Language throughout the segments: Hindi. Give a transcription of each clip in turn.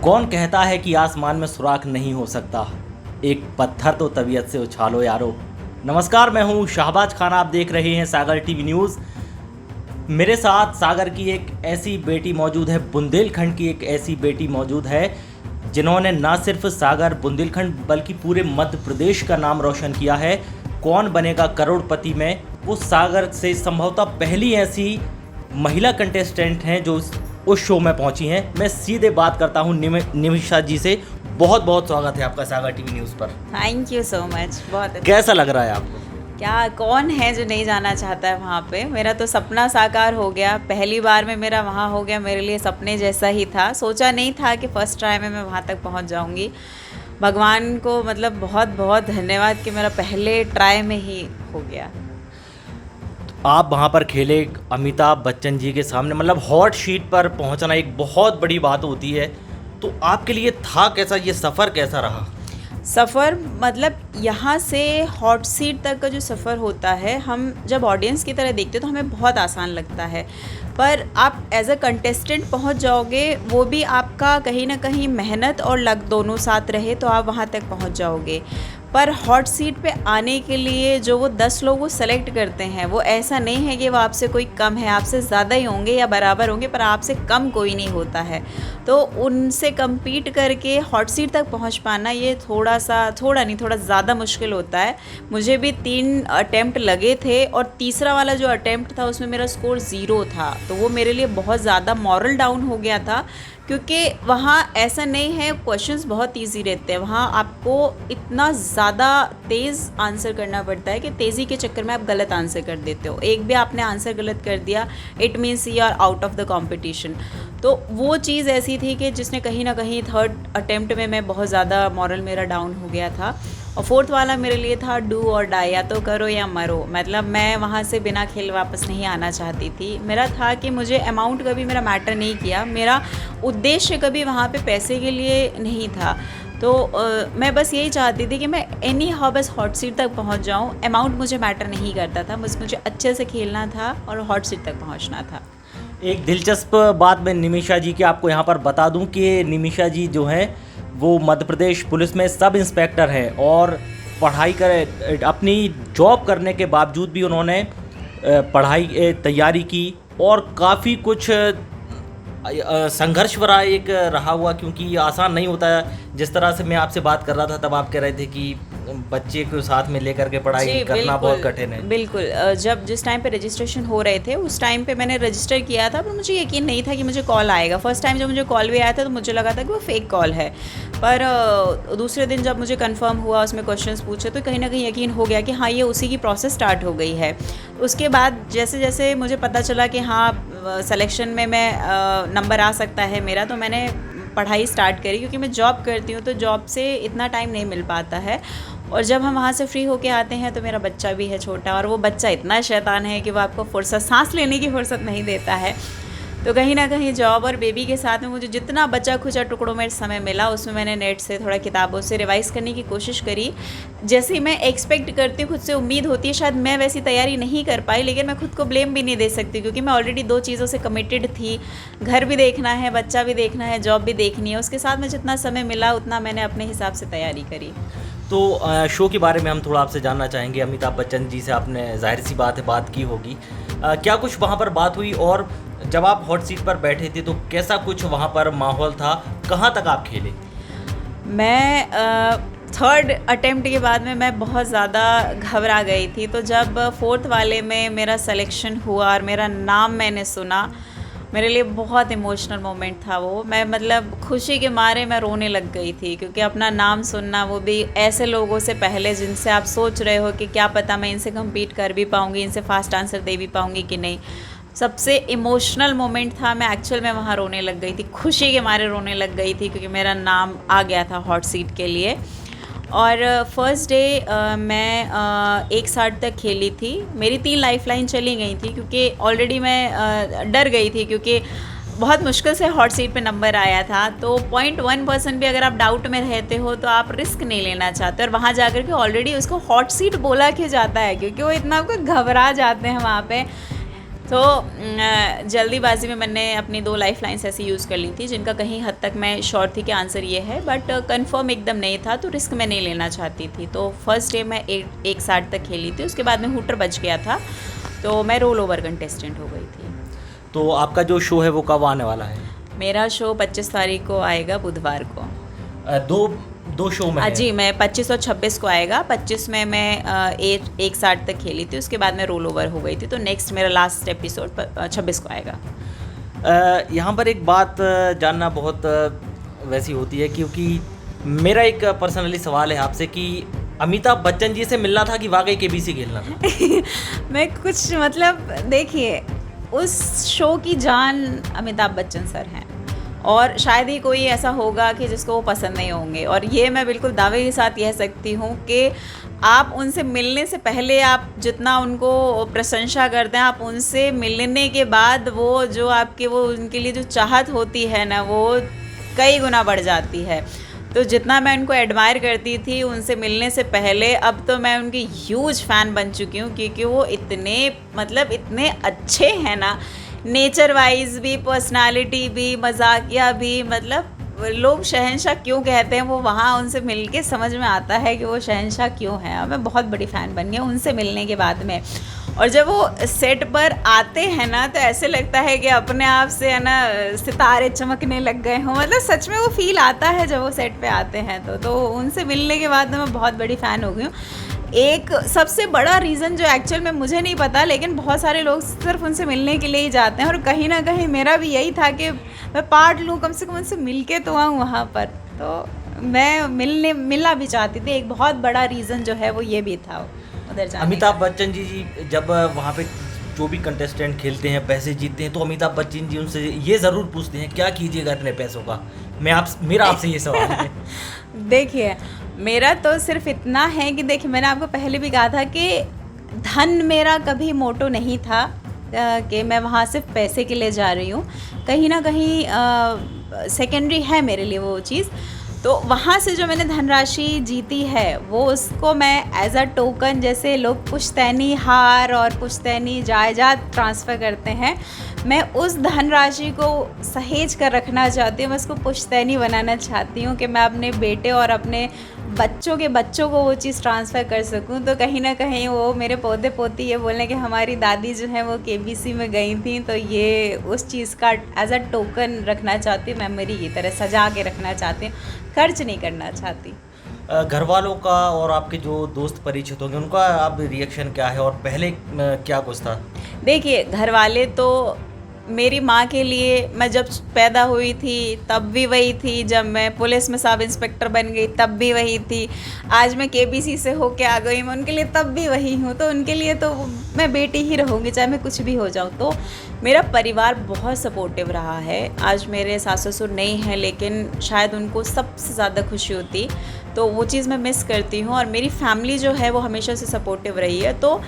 कौन कहता है कि आसमान में सुराख नहीं हो सकता, एक पत्थर तो तबीयत से उछालो यारो। नमस्कार, मैं हूं शाहबाज खान, आप देख रहे हैं सागर टीवी न्यूज़। मेरे साथ सागर की एक ऐसी बेटी मौजूद है, बुंदेलखंड की एक ऐसी बेटी मौजूद है जिन्होंने न सिर्फ सागर बुंदेलखंड बल्कि पूरे मध्य प्रदेश का नाम रोशन किया है। कौन बनेगा करोड़पति में वो सागर से संभवतः पहली ऐसी महिला कंटेस्टेंट हैं जो उस शो में पहुंची हैं। मैं सीधे बात करता हूं निमिषा जी से। बहुत बहुत स्वागत है आपका सागर टीवी न्यूज़ पर। Thank you so much. बहुत अच्छा। कैसा लग रहा है आपको? क्या कौन है जो नहीं जाना चाहता है वहाँ पे। मेरा तो सपना साकार हो गया, पहली बार में मेरा वहाँ हो गया। मेरे लिए सपने जैसा ही था, सोचा नहीं था कि फर्स्ट ट्राई में मैं वहाँ तक पहुँच जाऊँगी। भगवान को मतलब बहुत बहुत धन्यवाद कि मेरा पहले ट्राई में ही हो गया। आप वहाँ पर खेले अमिताभ बच्चन जी के सामने, मतलब हॉट शीट पर पहुँचना एक बहुत बड़ी बात होती है। तो आपके लिए था कैसा, ये सफ़र कैसा रहा? सफ़र मतलब यहाँ से हॉट सीट तक का जो सफ़र होता है, हम जब ऑडियंस की तरह देखते हैं तो हमें बहुत आसान लगता है, पर आप एज अ कंटेस्टेंट पहुँच जाओगे, वो भी आपका कहीं ना कहीं मेहनत और लक दोनों साथ रहे तो आप वहाँ तक पहुँच जाओगे। पर हॉट सीट पे आने के लिए जो वो 10 लोग वो सेलेक्ट करते हैं, वो ऐसा नहीं है कि वो आपसे कोई कम है, आपसे ज़्यादा ही होंगे या बराबर होंगे, पर आपसे कम कोई नहीं होता है। तो उनसे कम्पीट करके हॉट सीट तक पहुंच पाना ये थोड़ा ज़्यादा मुश्किल होता है। मुझे भी 3 अटैम्प्ट लगे थे और तीसरा वाला जो अटैम्प्ट था उसमें मेरा स्कोर 0 था, तो वो मेरे लिए बहुत ज़्यादा मॉरल डाउन हो गया था। क्योंकि वहाँ ऐसा नहीं है, क्वेश्चंस बहुत इजी रहते हैं, वहाँ आपको इतना ज़्यादा तेज़ आंसर करना पड़ता है कि तेज़ी के चक्कर में आप गलत आंसर कर देते हो। एक भी आपने आंसर गलत कर दिया, it means you are out of the competition. तो वो चीज़ ऐसी थी कि जिसने कहीं ना कहीं 3rd अटैम्प्ट में मैं बहुत ज़्यादा मॉरल मेरा डाउन हो गया था। और 4th वाला मेरे लिए था डू और डाई, या तो करो या मरो। मतलब मैं वहाँ से बिना खेल वापस नहीं आना चाहती थी। मेरा था कि मुझे अमाउंट कभी मेरा मैटर नहीं किया, मेरा उद्देश्य कभी वहाँ पे पैसे के लिए नहीं था। तो मैं बस यही चाहती थी कि मैं एनी हाउ बस हॉट सीट तक पहुँच जाऊँ। अमाउंट मुझे मैटर नहीं करता था, बस मुझे अच्छे से खेलना था और हॉट सीट तक पहुँचना था। एक दिलचस्प बात मैं निमिषा जी की आपको यहाँ पर बता दूँ कि निमिषा जी जो हैं वो मध्य प्रदेश पुलिस में सब इंस्पेक्टर हैं और पढ़ाई कर अपनी जॉब करने के बावजूद भी उन्होंने पढ़ाई तैयारी की और काफ़ी कुछ संघर्ष भरा एक रहा हुआ, क्योंकि ये आसान नहीं होता है। जिस तरह से मैं आपसे बात कर रहा था तब आप कह रहे थे कि बच्चे को साथ में लेकर के पढ़ाई करना बहुत कठिन है। बिल्कुल। जिस टाइम पे रजिस्ट्रेशन हो रहे थे उस टाइम पे मैंने रजिस्टर किया था, पर मुझे यकीन नहीं था कि मुझे कॉल आएगा। फर्स्ट टाइम जब मुझे कॉल भी आया था तो मुझे लगा था कि वो फेक कॉल है, पर दूसरे दिन जब मुझे कंफर्म हुआ, उसमें क्वेश्चंस पूछे, तो कहीं ना कहीं यकीन हो गया कि हाँ, ये उसी की प्रोसेस स्टार्ट हो गई है। उसके बाद जैसे जैसे मुझे पता चला कि हाँ सिलेक्शन में मैं नंबर आ सकता है मेरा, तो मैंने पढ़ाई स्टार्ट करी। क्योंकि मैं जॉब करती हूँ तो जॉब से इतना टाइम नहीं मिल पाता है, और जब हम वहाँ से फ्री होके आते हैं तो मेरा बच्चा भी है छोटा, और वो बच्चा इतना शैतान है कि वो आपको सांस लेने की फुर्सत नहीं देता है। तो कहीं ना कहीं जॉब और बेबी के साथ में मुझे जितना बचा खुचा टुकड़ों में समय मिला, उसमें मैंने नेट से थोड़ा किताबों से रिवाइज़ करने की कोशिश करी। जैसे मैं एक्सपेक्ट करती हूँ, खुद से उम्मीद होती है, शायद मैं वैसी तैयारी नहीं कर पाई, लेकिन मैं खुद को ब्लेम भी नहीं दे सकती क्योंकि मैं ऑलरेडी 2 चीज़ों से कमिटेड थी। घर भी देखना है, बच्चा भी देखना है, जॉब भी देखनी है। उसके साथ में जितना समय मिला उतना मैंने अपने हिसाब से तैयारी करी। तो शो के बारे में हम थोड़ा आपसे जानना चाहेंगे। अमिताभ बच्चन जी से आपने जाहिर सी बात है बात की होगी, क्या कुछ वहाँ पर बात हुई, और जब आप हॉट सीट पर बैठे थे तो कैसा कुछ वहाँ पर माहौल था, कहाँ तक आप खेले? मैं 3rd अटेम्प्ट के बाद में मैं बहुत ज़्यादा घबरा गई थी। तो जब 4th वाले में मेरा सिलेक्शन हुआ और मेरा नाम मैंने सुना, मेरे लिए बहुत इमोशनल मोमेंट था वो। मैं मतलब खुशी के मारे मैं रोने लग गई थी, क्योंकि अपना नाम सुनना, वो भी ऐसे लोगों से पहले जिनसे आप सोच रहे हो कि क्या पता मैं इनसे कम्पीट कर भी पाऊँगी, इनसे फास्ट आंसर दे भी पाऊँगी कि नहीं। सबसे इमोशनल मोमेंट था। मैं एक्चुअल में वहाँ रोने लग गई थी, खुशी के मारे रोने लग गई थी, क्योंकि मेरा नाम आ गया था हॉट सीट के लिए। और फर्स्ट डे मैं 1 साल तक खेली थी। मेरी 3 लाइफलाइन चली गई थी, क्योंकि ऑलरेडी मैं डर गई थी, क्योंकि बहुत मुश्किल से हॉट सीट पे नंबर आया था। तो 0.1% भी अगर आप डाउट में रहते हो तो आप रिस्क नहीं लेना चाहते, और वहाँ जाकर के ऑलरेडी उसको हॉट सीट बोला के जाता है, क्योंकि वो इतना आपको घबरा जाते हैं वहाँ पे। तो जल्दीबाजी में मैंने अपनी 2 लाइफ लाइन्स ऐसी यूज़ कर ली थी जिनका कहीं हद तक मैं श्योर थी कि आंसर ये है, बट कंफर्म एकदम नहीं था, तो रिस्क मैं नहीं लेना चाहती थी। तो फर्स्ट डे मैं 1:60 तक खेली थी, उसके बाद में हूटर बच गया था, तो मैं रोल ओवर कंटेस्टेंट हो गई थी। तो आपका जो शो है वो कब आने वाला है? मेरा शो 25 तारीख को आएगा, बुधवार को। दो शो में है? जी, मैं 25 और 26 को आएगा। 25 में मैं 1:60 तक खेली थी, उसके बाद मैं रोल ओवर हो गई थी, तो नेक्स्ट मेरा लास्ट एपिसोड 26 को आएगा। यहाँ पर एक बात जानना बहुत वैसी होती है, क्योंकि मेरा एक पर्सनली सवाल है आपसे कि अमिताभ बच्चन जी से मिलना था कि वाकई केबीसी खेलना था? मैं कुछ मतलब देखिए, उस शो की जान अमिताभ बच्चन सर हैं, और शायद ही कोई ऐसा होगा कि जिसको वो पसंद नहीं होंगे। और ये मैं बिल्कुल दावे के साथ कह सकती हूँ कि आप उनसे मिलने से पहले आप जितना उनको प्रशंसा करते हैं, आप उनसे मिलने के बाद वो जो आपके वो उनके लिए जो चाहत होती है ना, वो कई गुना बढ़ जाती है। तो जितना मैं उनको एडमायर करती थी उनसे मिलने से पहले, अब तो मैं उनकी ह्यूज फ़ैन बन चुकी हूँ, क्योंकि वो इतने अच्छे हैं ना, नेचर वाइज भी, पर्सनालिटी भी, मजाकिया भी। मतलब लोग शहंशाह क्यों कहते हैं, वो वहाँ उनसे मिल के समझ में आता है कि वो शहंशाह क्यों हैं। और मैं बहुत बड़ी फ़ैन बन गई उनसे मिलने के बाद में। और जब वो सेट पर आते हैं ना, तो ऐसे लगता है कि अपने आप से है ना सितारे चमकने लग गए हों। मतलब सच में वो फील आता है जब वो सेट पे आते हैं। तो उनसे मिलने के बाद मैं बहुत बड़ी फ़ैन हो गई हूँ। एक सबसे बड़ा रीज़न जो एक्चुअल में मुझे नहीं पता, लेकिन बहुत सारे लोग सिर्फ उनसे मिलने के लिए ही जाते हैं, और कहीं ना कहीं मेरा भी यही था कि मैं पार्ट लूँ, कम से कम उनसे मिल के तो आऊँ वहाँ पर। तो मैं मिलना भी चाहती थी। एक बहुत बड़ा रीज़न जो है वो ये भी था उधर जाने। अमिताभ बच्चन जी जब वहाँ पे जो भी कंटेस्टेंट खेलते हैं, पैसे जीतते हैं, तो अमिताभ बच्चन जी उनसे ये ज़रूर पूछते हैं क्या कीजिएगा इतने पैसों का? मेरा आपसे ये सवाल है। देखिए, मेरा तो सिर्फ इतना है कि देखिए, मैंने आपको पहले भी कहा था कि धन मेरा कभी मोटो नहीं था, कि मैं वहाँ सिर्फ पैसे के लिए जा रही हूँ। कहीं ना कहीं सेकेंडरी है मेरे लिए वो चीज़। तो वहाँ से जो मैंने धनराशि जीती है, वो उसको मैं एज अ टोकन, जैसे लोग पुश्तैनी हार और पुश्तैनी जायदाद ट्रांसफ़र करते हैं, मैं उस धनराशि को सहेज कर रखना चाहती हूँ। मैं उसको पुश्तैनी बनाना चाहती हूँ कि मैं अपने बेटे और अपने बच्चों के बच्चों को वो चीज़ ट्रांसफ़र कर सकूँ। तो कहीं ना कहीं वो मेरे पोते पोती ये बोलें कि हमारी दादी जो है वो केबीसी में गई थी, तो ये उस चीज़ का एज अ टोकन रखना चाहती हूँ, मेमोरी की तरह सजा के रखना चाहती हूँ, खर्च नहीं करना चाहती। घर वालों का और आपके जो दोस्त परिचित होंगे उनका आप रिएक्शन क्या है, और पहले क्या कुछ था? देखिए, घर वाले तो मेरी माँ के लिए, मैं जब पैदा हुई थी तब भी वही थी, जब मैं पुलिस में सब इंस्पेक्टर बन गई तब भी वही थी, आज मैं केबीसी से होके आ गई, मैं उनके लिए तब भी वही हूँ। तो उनके लिए तो मैं बेटी ही रहूँगी, चाहे मैं कुछ भी हो जाऊँ। तो मेरा परिवार बहुत सपोर्टिव रहा है। आज मेरे सास ससुर नहीं हैं, लेकिन शायद उनको सबसे ज़्यादा खुशी होती, तो वो चीज़ मैं मिस करती हूँ। और मेरी फैमिली जो है वो हमेशा से सपोर्टिव रही है, तो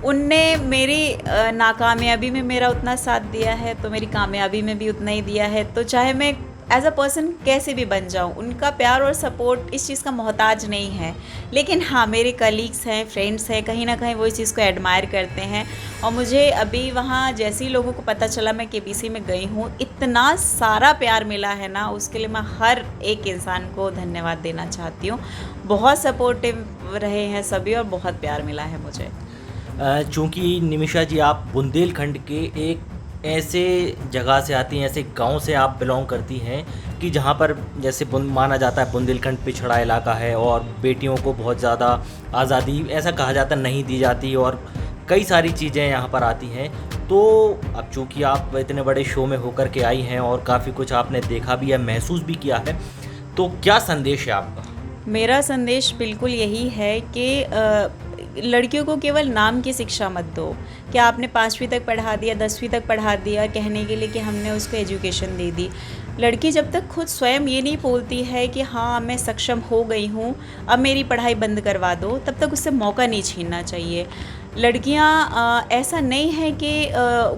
उनने मेरी नाकामयाबी में मेरा उतना साथ दिया है, तो मेरी कामयाबी में भी उतना ही दिया है। तो चाहे मैं एज अ पर्सन कैसे भी बन जाऊँ, उनका प्यार और सपोर्ट इस चीज़ का मोहताज नहीं है। लेकिन हाँ, मेरे कलीग्स हैं, फ्रेंड्स हैं, कहीं ना कहीं वो इस चीज़ को एडमायर करते हैं। और मुझे अभी वहाँ जैसे ही लोगों को पता चला मैं केबीसी में गई हूँ, इतना सारा प्यार मिला है ना, उसके लिए मैं हर एक इंसान को धन्यवाद देना चाहती हूँ। बहुत सपोर्टिव रहे हैं सभी, और बहुत प्यार मिला है मुझे। चूँकि निमिषा जी आप बुंदेलखंड के एक ऐसे जगह से आती हैं, ऐसे गांव से आप बिलोंग करती हैं कि जहां पर जैसे माना जाता है बुंदेलखंड पिछड़ा इलाका है, और बेटियों को बहुत ज़्यादा आज़ादी ऐसा कहा जाता नहीं दी जाती, और कई सारी चीज़ें यहाँ पर आती हैं। तो अब चूँकि आप इतने बड़े शो में होकर के आई हैं और काफ़ी कुछ आपने देखा भी है, महसूस भी किया है, तो क्या संदेश है आपका? मेरा संदेश बिल्कुल यही है कि लड़कियों को केवल नाम की शिक्षा मत दो। क्या आपने 5वीं तक पढ़ा दिया, 10वीं तक पढ़ा दिया कहने के लिए कि हमने उसको एजुकेशन दे दी। लड़की जब तक खुद स्वयं ये नहीं बोलती है कि हाँ मैं सक्षम हो गई हूँ, अब मेरी पढ़ाई बंद करवा दो, तब तक उससे मौका नहीं छीनना चाहिए। लड़कियाँ ऐसा नहीं है कि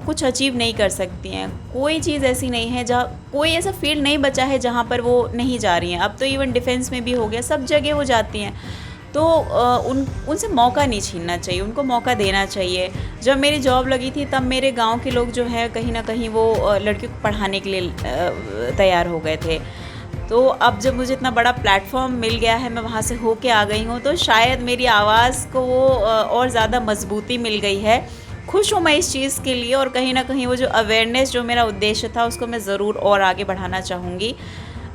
कुछ अचीव नहीं कर सकती हैं। कोई चीज़ ऐसी नहीं है जहाँ, कोई ऐसा फील्ड नहीं बचा है जहाँ पर वो नहीं जा रही हैं। अब तो इवन डिफेंस में भी हो गया, सब जगह वो जाती हैं। तो उनसे मौका नहीं छीनना चाहिए, उनको मौका देना चाहिए। जब मेरी जॉब लगी थी तब मेरे गांव के लोग जो है कहीं ना कहीं वो लड़कियों को पढ़ाने के लिए तैयार हो गए थे। तो अब जब मुझे इतना बड़ा प्लेटफॉर्म मिल गया है, मैं वहाँ से होके आ गई हूँ, तो शायद मेरी आवाज़ को वो और ज़्यादा मजबूती मिल गई है। खुश हूँ मैं इस चीज़ के लिए, और कहीं ना कहीं वो जो अवेयरनेस जो मेरा उद्देश्य था उसको मैं ज़रूर और आगे बढ़ाना चाहूँगी।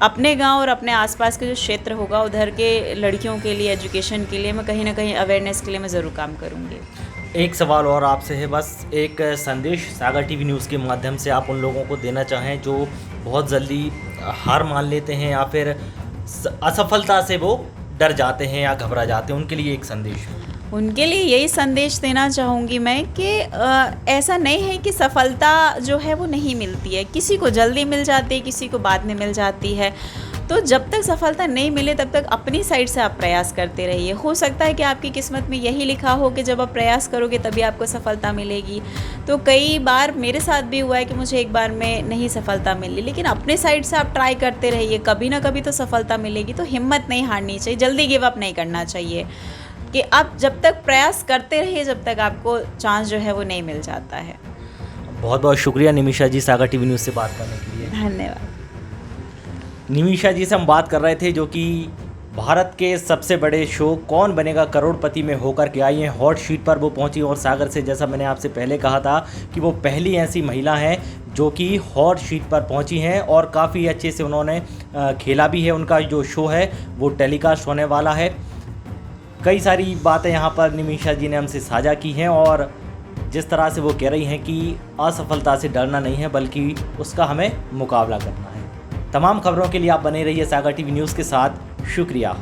अपने गांव और अपने आसपास के जो क्षेत्र होगा उधर के लड़कियों के लिए, एजुकेशन के लिए, मैं कहीं ना कहीं अवेयरनेस के लिए मैं ज़रूर काम करूँगी। एक सवाल और आपसे है, बस एक संदेश सागर टीवी न्यूज़ के माध्यम से आप उन लोगों को देना चाहें जो बहुत जल्दी हार मान लेते हैं या फिर असफलता से वो डर जाते हैं या घबरा जाते हैं, उनके लिए एक संदेश। उनके लिए यही संदेश देना चाहूँगी मैं कि ऐसा नहीं है कि सफलता जो है वो नहीं मिलती है, किसी को जल्दी मिल जाती है, किसी को बाद में मिल जाती है। तो जब तक सफलता नहीं मिले तब तक अपनी साइड से आप प्रयास करते रहिए। हो सकता है कि आपकी किस्मत में यही लिखा हो कि जब आप प्रयास करोगे तभी आपको सफलता मिलेगी। तो कई बार मेरे साथ भी हुआ है कि मुझे एक बार में नहीं सफलता मिली, लेकिन अपने साइड से आप ट्राई करते रहिए, कभी ना कभी तो सफलता मिलेगी। तो हिम्मत नहीं हारनी चाहिए, जल्दी गिव अप नहीं करना चाहिए, कि आप जब तक प्रयास करते रहिए जब तक आपको चांस जो है वो नहीं मिल जाता है। बहुत बहुत शुक्रिया निमिषा जी सागर टीवी न्यूज़ से बात करने के लिए। धन्यवाद। निमिषा जी से हम बात कर रहे थे जो कि भारत के सबसे बड़े शो कौन बनेगा करोड़पति में होकर के आई हैं। हॉट शीट पर वो पहुंची और सागर से, जैसा मैंने आपसे पहले कहा था कि वो पहली ऐसी महिला हैं जो कि हॉट शीट पर पहुंची हैं और काफ़ी अच्छे से उन्होंने खेला भी है। उनका जो शो है वो टेलीकास्ट होने वाला है। कई सारी बातें यहाँ पर निमिषा जी ने हमसे साझा की हैं और जिस तरह से वो कह रही हैं कि असफलता से डरना नहीं है बल्कि उसका हमें मुकाबला करना है। तमाम खबरों के लिए आप बने रहिए सागर टीवी न्यूज़ के साथ। शुक्रिया।